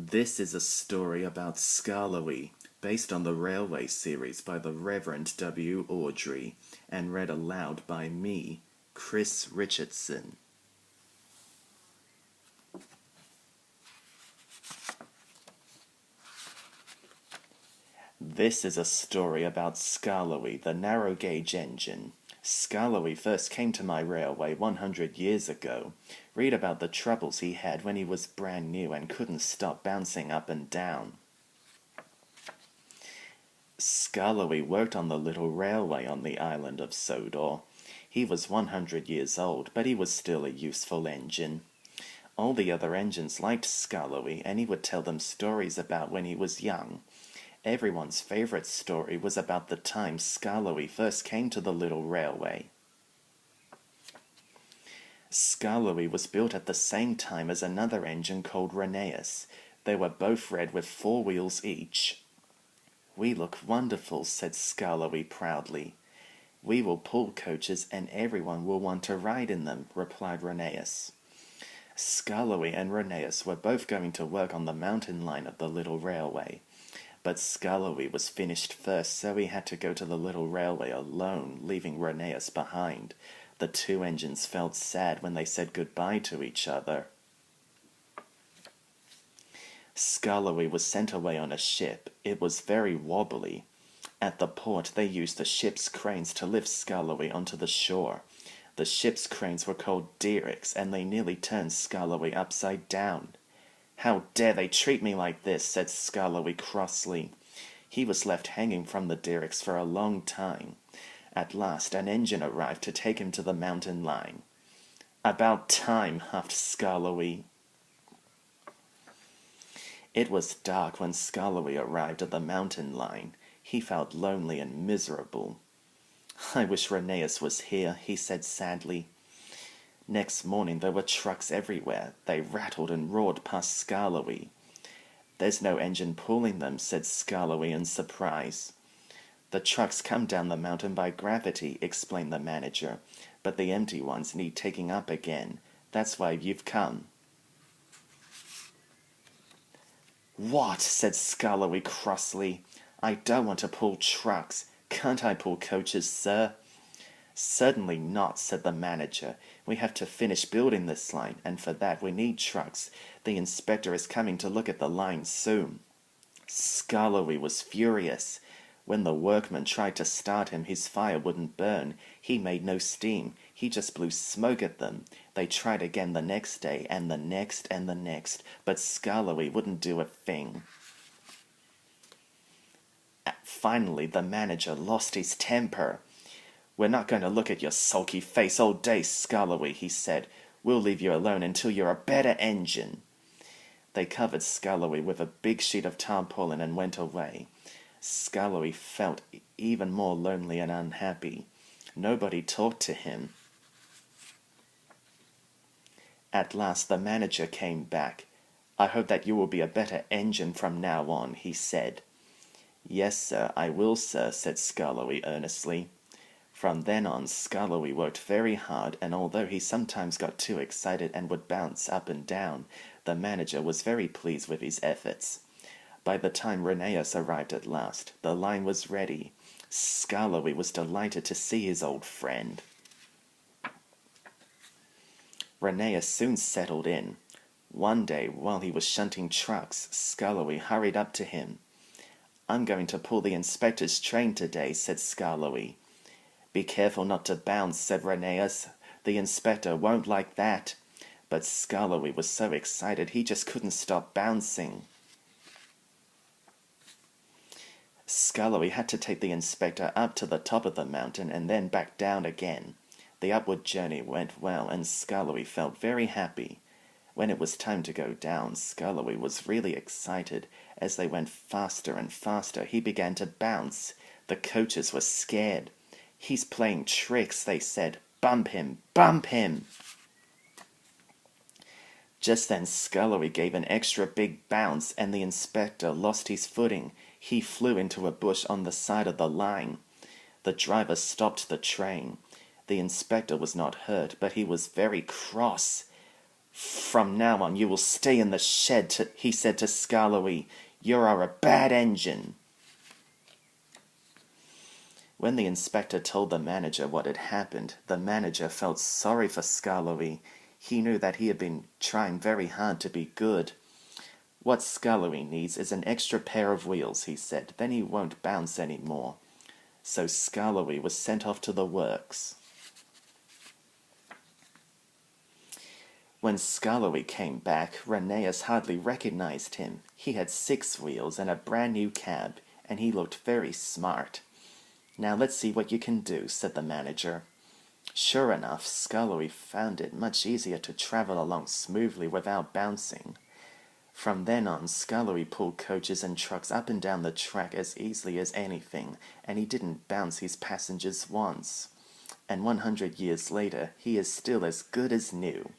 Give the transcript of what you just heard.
This is a story about Skarloey, based on the Railway series by the Reverend W. Awdry, and read aloud by me, Chris Richardson. This is a story about Skarloey, the narrow gauge engine. Skarloey first came to my railway 100 years ago. Read about the troubles he had when he was brand new and couldn't stop bouncing up and down. Skarloey worked on the little railway on the island of Sodor. He was 100 years old, but he was still a useful engine. All the other engines liked Skarloey, and he would tell them stories about when he was young. Everyone's favorite story was about the time Skarloey first came to the little railway. Skarloey was built at the same time as another engine called Rheneas. They were both red with 4 wheels each. "We look wonderful," said Skarloey proudly. "We will pull coaches and everyone will want to ride in them," replied Rheneas. Skarloey and Rheneas were both going to work on the mountain line of the little railway. But Skarloey was finished first, so he had to go to the little railway alone, leaving Rheneas behind. The 2 engines felt sad when they said goodbye to each other. Skarloey was sent away on a ship. It was very wobbly. At the port, they used the ship's cranes to lift Skarloey onto the shore. The ship's cranes were called derricks, and they nearly turned Skarloey upside down. "How dare they treat me like this?" said Skarloey crossly. He was left hanging from the derricks for a long time. At last, an engine arrived to take him to the mountain line. "About time," huffed Skarloey. It was dark when Skarloey arrived at the mountain line. He felt lonely and miserable. "I wish Rheneas was here," he said sadly. Next morning there were trucks everywhere. They rattled and roared past Skarloey. "There's no engine pulling them," said Skarloey in surprise. "The trucks come down the mountain by gravity," explained the manager, "but the empty ones need taking up again. That's why you've come." "What?" said Skarloey crossly. "I don't want to pull trucks. Can't I pull coaches, sir?" "Certainly not," said the manager. "We have to finish building this line, and for that we need trucks. The inspector is coming to look at the line soon." Skarloey was furious. When the workmen tried to start him, his fire wouldn't burn. He made no steam. He just blew smoke at them. They tried again the next day, and the next, and the next, but Skarloey wouldn't do a thing. Finally, the manager lost his temper. "We're not going to look at your sulky face all day, Skarloey," he said. "We'll leave you alone until you're a better engine." They covered Skarloey with a big sheet of tarpaulin and went away. Skarloey felt even more lonely and unhappy. Nobody talked to him. At last the manager came back. "I hope that you will be a better engine from now on," he said. "Yes, sir, I will, sir," said Skarloey earnestly. From then on, Skarloey worked very hard, and although he sometimes got too excited and would bounce up and down, the manager was very pleased with his efforts. By the time Rheneas arrived at last, the line was ready. Skarloey was delighted to see his old friend. Rheneas soon settled in. One day, while he was shunting trucks, Skarloey hurried up to him. "I'm going to pull the inspector's train today," said Skarloey. "Be careful not to bounce," said Rheneas. "The inspector won't like that." But Skarloey was so excited he just couldn't stop bouncing. Skarloey had to take the inspector up to the top of the mountain and then back down again. The upward journey went well, and Skarloey felt very happy. When it was time to go down, Skarloey was really excited. As they went faster and faster, he began to bounce. The coaches were scared. "He's playing tricks," they said. "Bump him! Bump him!" Just then Skarloey gave an extra big bounce, and the inspector lost his footing. He flew into a bush on the side of the line. The driver stopped the train. The inspector was not hurt, but he was very cross. From now on you will stay in the shed, he said to Skarloey. You are a bad engine. When the inspector told the manager what had happened, the manager felt sorry for Skarloey. He knew that he had been trying very hard to be good. What Skarloey needs is an extra pair of wheels, he said. Then he won't bounce any more. So Skarloey was sent off to the works. When Skarloey came back, Rheneas hardly recognized him. He had 6 wheels and a brand new cab, and he looked very smart. Now let's see what you can do, said the manager. Sure enough, Skarloey found it much easier to travel along smoothly without bouncing. From then on, Skarloey pulled coaches and trucks up and down the track as easily as anything, and he didn't bounce his passengers once. And 100 years later, he is still as good as new.